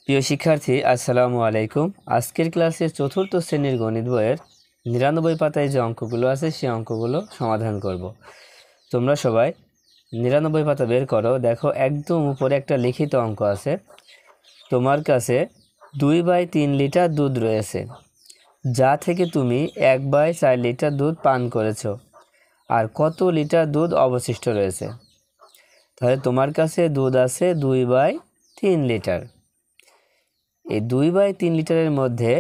প্রিয় শিক্ষার্থী, আসসালামু আলাইকুম। আজকের ক্লাসে চতুর্থ শ্রেণীর গণিত বইয়ের ৯৯ পাতায় যে অঙ্কগুলো আছে সেই অঙ্কগুলো সমাধান করব। তোমরা সবাই ৯৯ পাতা বের করো। দেখো, একদম উপরে একটা লিখিত অঙ্ক আছে। তোমার কাছে 2/3 লিটার দুধ রয়েছে, যা থেকে তুমি 1/4 লিটার দুধ পান করেছো। আর কত লিটার দুধ অবশিষ্ট রয়েছে? তাহলে তোমার কাছে দুধ আছে 2/3 লিটার। এই 2/3 লিটারের মধ্যে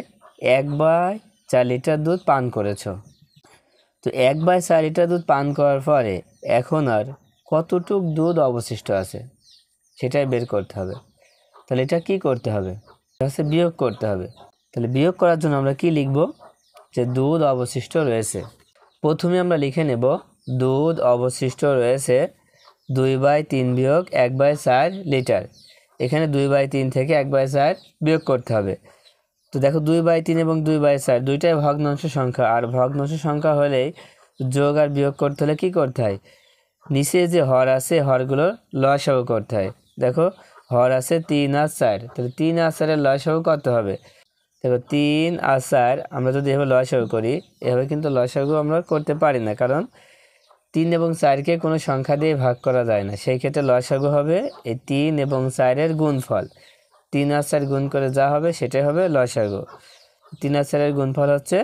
1/4 লিটার দুধ পান করেছো। তো 1/4 লিটার দুধ পান করার পরে এখন আর কতটুক দুধ অবশিষ্ট আছে সেটাই বের করতে হবে। তাহলে এটা কি করতে হবে? এটা বিয়োগ করতে হবে। তাহলে বিয়োগ করার জন্য আমরা কি লিখব? যে দুধ অবশিষ্ট রয়েছে। প্রথমে আমরা লিখে নেব দুধ অবশিষ্ট রয়েছে 2/3 বিয়োগ 1/4 লিটার। এখানে 2/3 থেকে 1/4 বিয়োগ করতে হবে। তো দেখো, 2/3 এবং 2/4 দুইটাই ভগ্নাংশ সংখ্যা, আর ভগ্নাংশ সংখ্যা হলেই যোগ আর বিয়োগ করতে হলে কী করতে হয়? নিচে যে হর আছে হরগুলো লসাগু করতে হয়। দেখো, হর আছে 3 আর 4, তাহলে 3 আর 4-এর লসাগু কত হবে? দেখো, 3 আর 4 আমরা যদি এভাবে লসাগু করি, এভাবে কিন্তু লসাগু আমরা করতে পারি না, কারণ 3 এবং 4-কে কোনো সংখ্যা দিয়ে ভাগ করা যায় না। সেই ক্ষেত্রে লসাগু হবে এই 3 এবং 4-এর গুণফল। 3 আর 4 গুণ করে যা হবে সেটাই হবে লসাগু। 3 আর 4-এর গুণফল হচ্ছে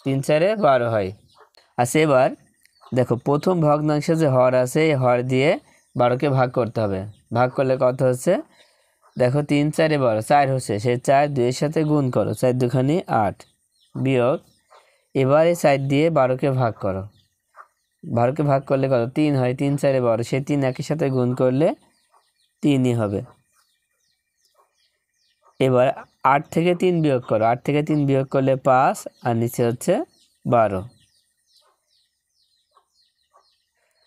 3 4-এ 12 হয়। আচ্ছা, এবার দেখো, প্রথম ভগ্নাংশে যে হর আছে এই হর দিয়ে 12কে ভাগ করতে হবে। ভাগ করলে কত হচ্ছে? দেখো, 3 4-এ 12, 4 হচ্ছে, সেই 4 2-এর সাথে গুণ করো, 4 2 8 বিয়োগ। এবার এই 4 দিয়ে 12কে ভাগ করো। 12কে ভাগ করলে কত? 3 হয়। 3 4-এ 12, সেই 3 একই সাথে গুণ করলে 3ই হবে। এবার 8 থেকে 3 বিয়োগ করো। 8 থেকে 3 বিয়োগ করলে 5, আর নিচে হচ্ছে 12।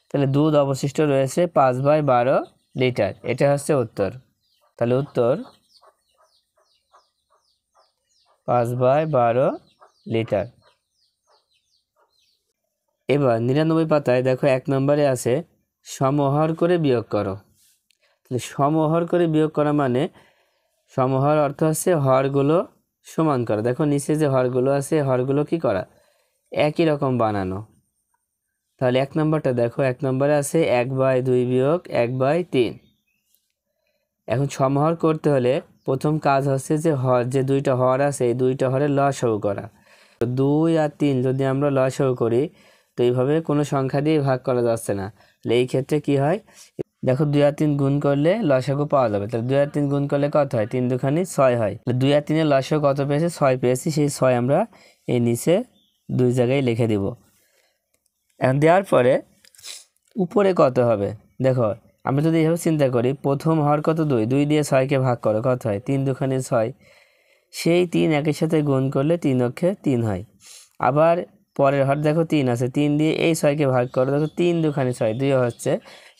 তাহলে দুধ অবশিষ্ট রয়েছে 5/12 লিটার। এটা হচ্ছে উত্তর। তাহলে উত্তর 5/12 লিটার। এবার ৯৯ পাতায় দেখো, 1 নম্বরে আছে সমহর করে বিয়োগ করো। তাহলে সমহর করে বিয়োগ করা মানে, সমহর অর্থ হচ্ছে হরগুলো সমান করা। দেখো, নিচে যে হরগুলো আছে হরগুলো কি করা? একই রকম বানানো। তাহলে 1 নম্বরটা দেখো, 1 নম্বরে আছে 1/2 বিয়োগ 1/3। এখন সমহর করতে হলে প্রথম কাজ হচ্ছে যে হর, যে দুইটা হর আছে এই দুইটা হরের লসাগু করা। 2 আর 3 যদি আমরা লসাগু করি, তো এইভাবে কোনো সংখ্যা দিয়ে ভাগ করা যাচ্ছে না। তাহলে এই ক্ষেত্রে কি হয়? দেখো, 2 আর 3 গুণ করলে লসাগু পাওয়া যাবে। তাহলে 2 আর 3 গুণ করলে কত হয়? 3 2 6 হয়। 2 আর 3-এর লসাগু কত পেয়েছি? 6 পেয়েছি। সেই 6 আমরা এই নিচে দুই জায়গায় লিখে দিব। এখন দেওয়ার পরে উপরে কত হবে? দেখো, আমরা যদি এভাবে চিন্তা করি, প্রথম হর কত? 2, 2 দিয়ে 6-কে ভাগ করো, কত হয়? 3 2 6। সেই 3 একের সাথে গুণ করলে 3 অক্ষে 3 হয়। আবার পরের হর দেখো 3 আছে, 3 দিয়ে এই 6-কে ভাগ করো, দেখো 3 2 6, 2 হচ্ছে,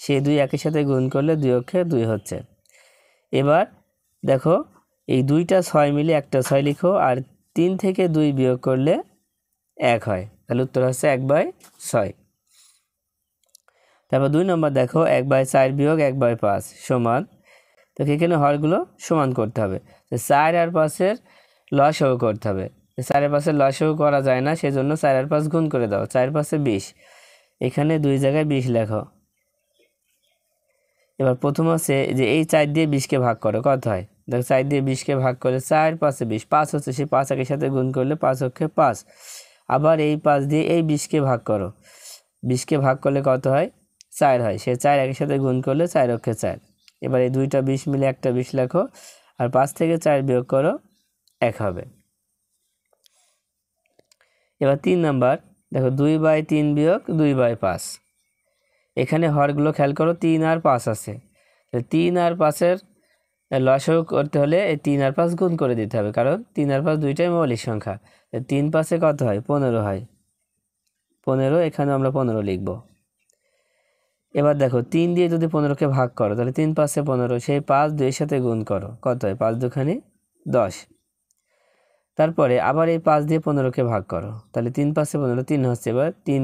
সেই 2 একের সাথে গুণ করলে 2 অক্ষে 2 হচ্ছে। এবার দেখো, এই দুইটা 6 মিলে একটা 6 লিখো, আর 3 থেকে 2 বিয়োগ করলে 1 হয়। তাহলে উত্তর হচ্ছে 1/6। তারপর 2 নম্বর দেখো, 1/4 বিয়োগ 1/5 সমান। তো এখানে হরগুলো সমান করতে হবে। তো 4 আর 5-এর লসাগু করতে হবে। 4 আর 5-এর লসাগু করা যায় না, সেজন্য 4 আর 5 গুণ করে দাও। 4 5-এ 20, এখানে 2 জায়গায় 20 লেখো। এবার প্রথম আছে যে এই 4 দিয়ে 20-কে ভাগ করো, কত হয়? দেখো, 4 দিয়ে 20-কে ভাগ করে 4 5-এ 20, 5 হচ্ছে, সেই 5 একের সাথে গুণ করলে 5 অক্ষে 5। আবার এই 5 দিয়ে এই 20-কে ভাগ করো, 20-কে ভাগ করলে কত হয়? 4 হয়। সে 4 একের সাথে গুণ করলে 4 অক্ষে 4। এবার এই দুইটা 20 মিলে একটা 20 লেখো, আর 5 থেকে 4 বিয়োগ করো, 1 হবে। এবার 3 নাম্বার দেখো, 2/3 বিয়োগ 2/5। এখানে হরগুলো খেয়াল করো, 3 আর 5 আছে। 3 আর 5-এর লসাগু করতে হলে এই 3 আর 5 গুণ করে দিতে হবে, কারণ 3 আর 5 দুইটাই মৌলিক সংখ্যা। 3 5-এ কত হয়? 15 হয়। 15, এখানে আমরা 15 লিখব। এবার দেখো, 3 দিয়ে যদি 15-কে ভাগ করো, তাহলে 3 5-এ 15, সেই 5 2-এর সাথে গুণ করো, কত হয়? 5 2 10। তারপরে আবার এই 5 দিয়ে 15-কে ভাগ করো, তাহলে 3 5-এ 15, 3 হচ্ছে। এবার 3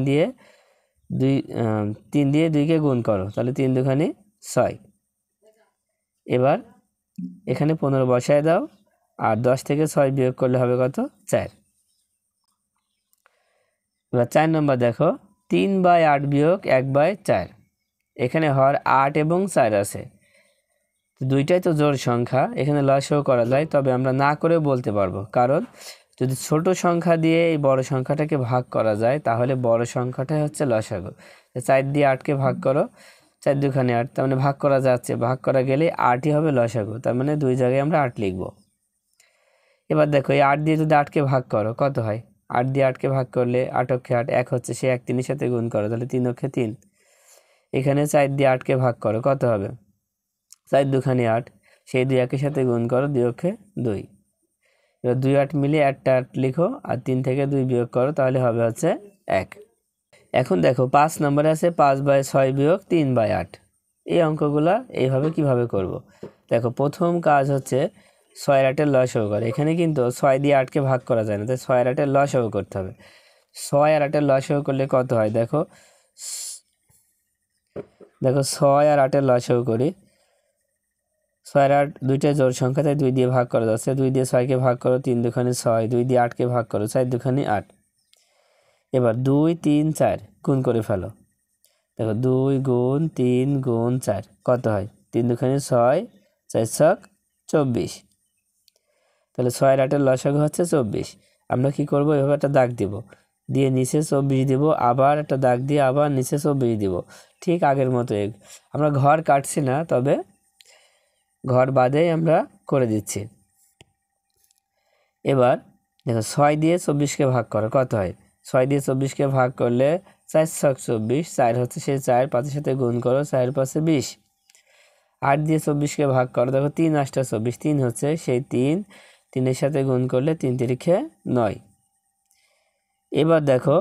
দিয়ে 2-কে গুণ করো, তাহলে 3 2 6। এবার এখানে 15 বসায় দাও, আর 10 থেকে 6 বিয়োগ করলে হবে কত? 4। এবার 4 নম্বর দেখো, 3/8 বিয়োগ 1/4। এখানে হর 8 এবং 4 আছে, দুইটাই তো জোড় সংখ্যা, এখানে লসাগু করা যায়। তবে আমরা না করে বলতে পারবো, কারণ যদি ছোট সংখ্যা দিয়ে এই বড় সংখ্যাটাকে ভাগ করা যায় তাহলে বড় সংখ্যাটাই হচ্ছে লসাগু। 4 দিয়ে 8কে ভাগ করো, 4 দুখানে 8, তার মানে ভাগ করা যাচ্ছে, ভাগ করা গেলে 8ই হবে লসাগু, তার মানে দুই জায়গায় আমরা 8 লিখব। এবার দেখো, এই 8 দিয়ে যদি 8কে ভাগ করো কত হয়? 8 দিয়ে 8কে ভাগ করলে 8 অক্ষে 8, 1 হচ্ছে, সে 1 3-এর সাথে গুণ করো, তাহলে 3 অক্ষে 3। এখানে 4 দিয়ে 8কে ভাগ করো, কত হবে? 4 দুখানে 8, সেই 2 একের সাথে গুণ করো, 2 অক্ষে 2। এবার 2 8 মিলিয়ে একটা 8 লিখো, আর 3 থেকে 2 বিয়োগ করো, তাহলে হবে হচ্ছে 1। এখন দেখো 5 নম্বরে আছে 5/6 বিয়োগ 3/8। এই অঙ্কগুলা এইভাবে কিভাবে করব? দেখো, প্রথম কাজ হচ্ছে 6 আর 8-এর লসাগু করে। এখানে কিন্তু 6 দিয়ে 8কে ভাগ করা যায় না, তাই 6 আর 8-এর লসাগু করতে হবে। 6 আর 8-এর লসাগু করলে কত হয়? দেখো 6 আর 8-এর লসাগু করি। 6 আর 8 দুইটাই জোড় সংখ্যা, তাই 2 দিয়ে ভাগ করা যাচ্ছে। 2 দিয়ে 6কে ভাগ করো, 3 দুখানে 6। 2 দিয়ে 8কে ভাগ করো, 4 দুখানে 8। এবার 2 3 4 গুণ করে ফেলো। দেখো 2 গুণ 3 গুণ 4 কত হয়? 3 দুখানে 6, 4 ছক 24। তাহলে 6 আর 8-এর লসাগু হচ্ছে 24। আমরা কি করব? এভাবে একটা দাগ দিব, দিয়ে নিচে 24 দিব, আবার একটা দাগ দিয়ে আবার নিচে 24 দিব, ঠিক আগের মতো। আমরা ঘর কাটছি না, তবে ঘর বাদেই আমরা করে দিচ্ছি। এবার দেখো 6 দিয়ে 24কে ভাগ করো, কত হয়? 6 দিয়ে 24কে ভাগ করলে 4 ছক 24, 4 হচ্ছে সেই 4, 5-এর সাথে গুণ করো, 4 5-এ 20। 8 দিয়ে 24কে ভাগ করো, দেখো 3 8 24, 3 হচ্ছে সেই 3, 3-এর সাথে গুণ করলে 3 3-এ 9। এবার দেখো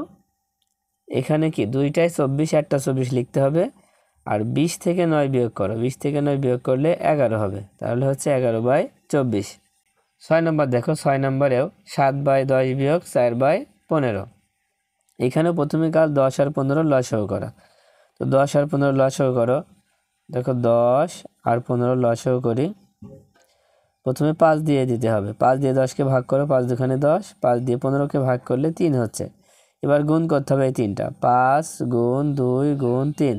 এখানে কি দুইটাই 24, একটা 24 লিখতে হবে, আর 20 থেকে 9 বিয়োগ করো, 20 থেকে 9 বিয়োগ করলে 11 হবে, তাহলে হচ্ছে 11/24। 6 নম্বর দেখো, 6 নম্বরেও 7/10 বিয়োগ 4/15। এখানে প্রথমে কাজ 10 আর 15 লসাগু করা। তো 10 আর 15 লসাগু করো। দেখো 10 আর 15 লসাগু করি। প্রথমে 5 দিয়ে দিতে হবে, 5 দিয়ে 10কে ভাগ করো, 5 দুখানে 10, 5 দিয়ে 15কে ভাগ করলে 3 হচ্ছে। এবার গুণ করতে হবে এই 3টা, 5 গুণ 2 গুণ 3,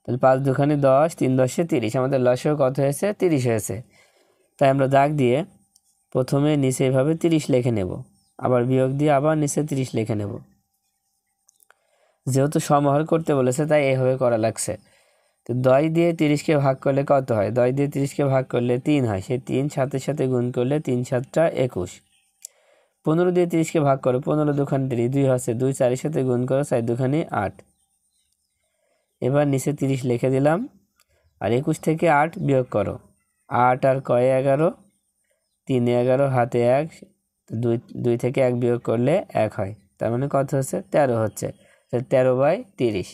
তাহলে 5 দুখানে 10, 3 10-এ 30। আমাদের লসাগু কত হয়েছে? 30 হয়েছে। তাই আমরা দাগ দিয়ে প্রথমে নিচে এভাবে 30 লিখে নেব, আবার বিয়োগ দিয়ে আবার নিচে 30 লিখে নেব। যেহেতু সমাহার করতে বলেছে তাই এইভাবে করা লাগছে। তো 10 দিয়ে 30কে ভাগ করলে কত হয়? 10 দিয়ে 30কে ভাগ করলে 3 হয়, সেই 3 7-এর সাথে গুণ করলে 3 7-টা 21। 15 দিয়ে 30কে ভাগ করো, 15 দুখানে 30, 2 হচ্ছে, 2 4-এর সাথে গুণ করো, 4 দুখানে 8। এবার নিচে 30 লিখে দিলাম, আর 21 থেকে 8 বিয়োগ করো, 8 আর কয়ে 11, 3 11, হাতে 1, 2 থেকে 1 বিয়োগ করলে 1 হয়, তার মানে কত হচ্ছে? 13 হচ্ছে। 13/30।